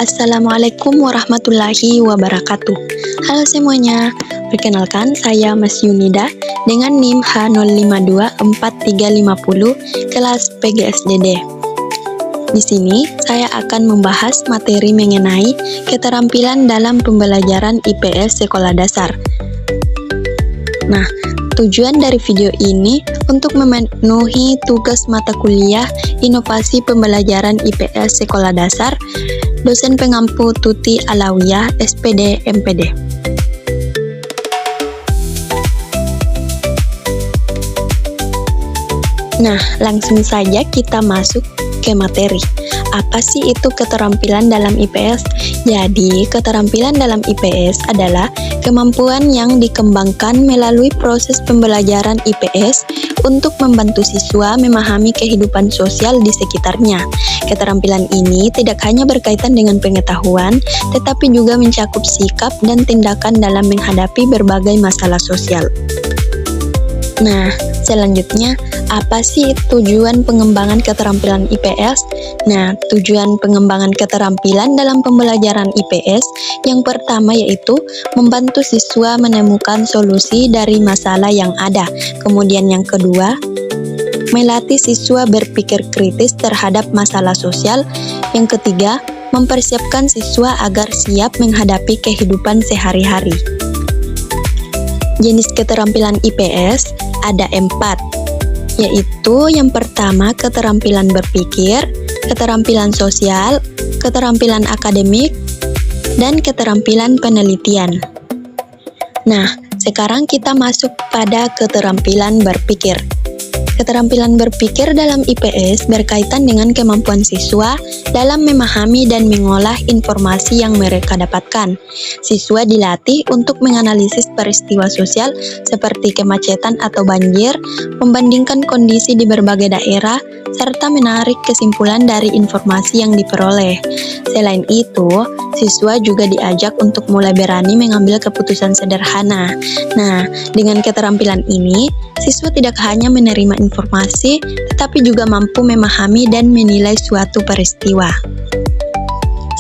Assalamualaikum warahmatullahi wabarakatuh. Halo semuanya, perkenalkan saya Mas Yunida dengan NIM H052430 kelas PGSDD. Di sini saya akan membahas materi mengenai keterampilan dalam pembelajaran IPS sekolah dasar. Nah, tujuan dari video ini untuk memenuhi tugas mata kuliah Inovasi Pembelajaran IPS Sekolah Dasar dosen pengampu Tuti Alawiyah, SPD, MPD. Nah, langsung saja kita masuk ke materi. Apa sih itu keterampilan dalam IPS? Jadi, keterampilan dalam IPS adalah kemampuan yang dikembangkan melalui proses pembelajaran IPS untuk membantu siswa memahami kehidupan sosial di sekitarnya. Keterampilan ini tidak hanya berkaitan dengan pengetahuan, tetapi juga mencakup sikap dan tindakan dalam menghadapi berbagai masalah sosial. Nah, selanjutnya, apa sih tujuan pengembangan keterampilan IPS? Nah, tujuan pengembangan keterampilan dalam pembelajaran IPS yang pertama yaitu membantu siswa menemukan solusi dari masalah yang ada. Kemudian yang kedua, melatih siswa berpikir kritis terhadap masalah sosial. Yang ketiga, mempersiapkan siswa agar siap menghadapi kehidupan sehari-hari. Jenis keterampilan IPS ada 4, yaitu yang pertama keterampilan berpikir, keterampilan sosial, keterampilan akademik, dan keterampilan penelitian. Nah, sekarang kita masuk pada keterampilan berpikir. Keterampilan berpikir dalam IPS berkaitan dengan kemampuan siswa dalam memahami dan mengolah informasi yang mereka dapatkan. Siswa dilatih untuk menganalisis peristiwa sosial seperti kemacetan atau banjir, membandingkan kondisi di berbagai daerah, serta menarik kesimpulan dari informasi yang diperoleh. Selain itu, siswa juga diajak untuk mulai berani mengambil keputusan sederhana. Nah, dengan keterampilan ini, siswa tidak hanya menerima informasi, tetapi juga mampu memahami dan menilai suatu peristiwa.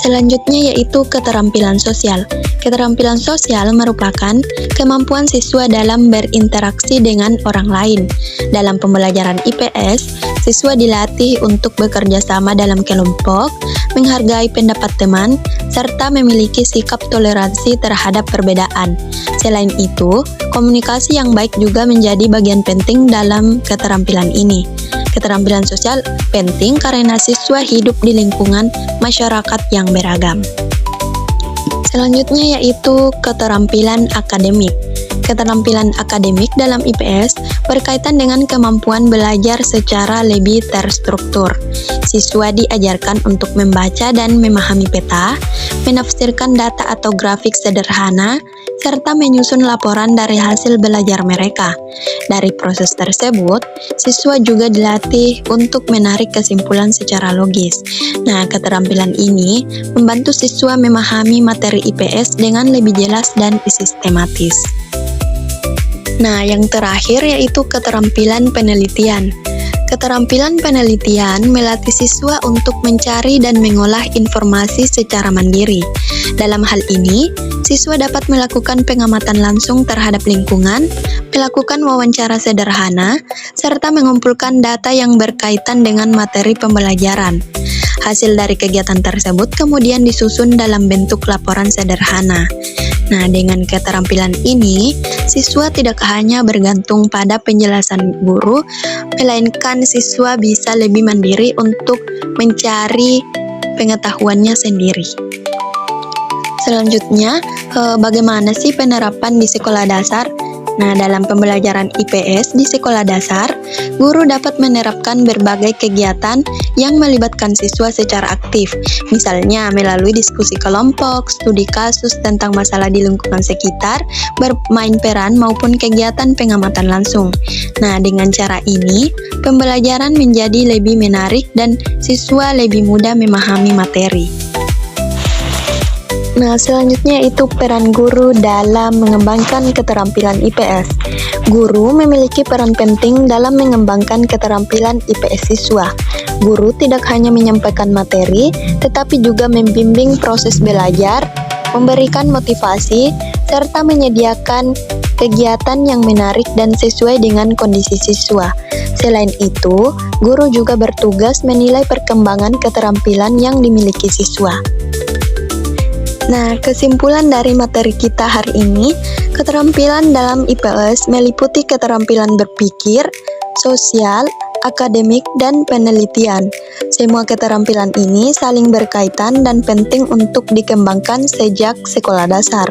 Selanjutnya yaitu keterampilan sosial. Keterampilan sosial merupakan kemampuan siswa dalam berinteraksi dengan orang lain. Dalam pembelajaran IPS, siswa dilatih untuk bekerja sama dalam kelompok, menghargai pendapat teman, serta memiliki sikap toleransi terhadap perbedaan. Selain itu, komunikasi yang baik juga menjadi bagian penting dalam keterampilan ini. Keterampilan sosial penting karena siswa hidup di lingkungan masyarakat yang beragam. Selanjutnya yaitu keterampilan akademik. Keterampilan akademik dalam IPS berkaitan dengan kemampuan belajar secara lebih terstruktur. Siswa diajarkan untuk membaca dan memahami peta, menafsirkan data atau grafik sederhana, serta menyusun laporan dari hasil belajar mereka. Dari proses tersebut, siswa juga dilatih untuk menarik kesimpulan secara logis. Nah, keterampilan ini membantu siswa memahami materi IPS dengan lebih jelas dan sistematis. Nah, yang terakhir yaitu keterampilan penelitian. Keterampilan penelitian melatih siswa untuk mencari dan mengolah informasi secara mandiri. Dalam hal ini, siswa dapat melakukan pengamatan langsung terhadap lingkungan, melakukan wawancara sederhana, serta mengumpulkan data yang berkaitan dengan materi pembelajaran. Hasil dari kegiatan tersebut kemudian disusun dalam bentuk laporan sederhana. Nah, dengan keterampilan ini, siswa tidak hanya bergantung pada penjelasan guru, melainkan siswa bisa lebih mandiri untuk mencari pengetahuannya sendiri. Selanjutnya, bagaimana sih penerapan di sekolah dasar? Nah, dalam pembelajaran IPS di sekolah dasar, guru dapat menerapkan berbagai kegiatan yang melibatkan siswa secara aktif, misalnya melalui diskusi kelompok, studi kasus tentang masalah di lingkungan sekitar, bermain peran maupun kegiatan pengamatan langsung. Nah, dengan cara ini, pembelajaran menjadi lebih menarik dan siswa lebih mudah memahami materi. Nah, selanjutnya itu peran guru dalam mengembangkan keterampilan IPS. Guru memiliki peran penting dalam mengembangkan keterampilan IPS siswa. Guru tidak hanya menyampaikan materi, tetapi juga membimbing proses belajar, memberikan motivasi, serta menyediakan kegiatan yang menarik dan sesuai dengan kondisi siswa. Selain itu, guru juga bertugas menilai perkembangan keterampilan yang dimiliki siswa. Nah, kesimpulan dari materi kita hari ini, keterampilan dalam IPS meliputi keterampilan berpikir, sosial, akademik, dan penelitian. Semua keterampilan ini saling berkaitan dan penting untuk dikembangkan sejak sekolah dasar.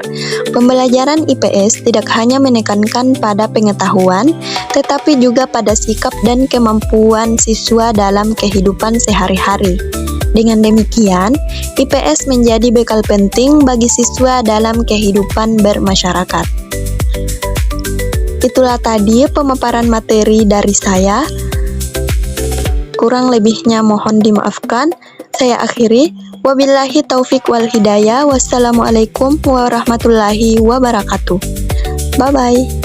Pembelajaran IPS tidak hanya menekankan pada pengetahuan, tetapi juga pada sikap dan kemampuan siswa dalam kehidupan sehari-hari. Dengan demikian, IPS menjadi bekal penting bagi siswa dalam kehidupan bermasyarakat. Itulah tadi pemaparan materi dari saya. Kurang lebihnya mohon dimaafkan. Saya akhiri. Wabillahi taufik wal hidayah. Wassalamualaikum warahmatullahi wabarakatuh. Bye-bye.